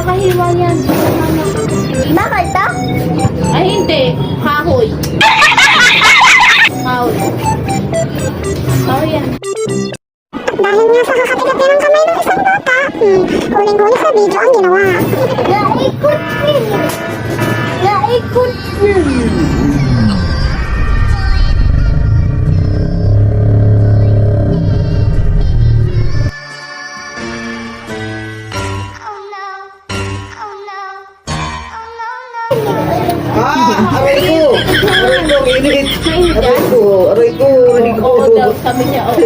Nakakahiwa yan. Bakit to? Ay, hindi. Kahoy. Kahoy. Kahoy yan. Dahil nga sa kakatigat niya ng kamay ng isang bata, huling-huli sa video ang ginawa. Naikot din. Naikot din. Aray ko! Aray ko, init! Mainit Aray yan? ko, aray ko, aray ko. Oo daw, sabi niya, oo.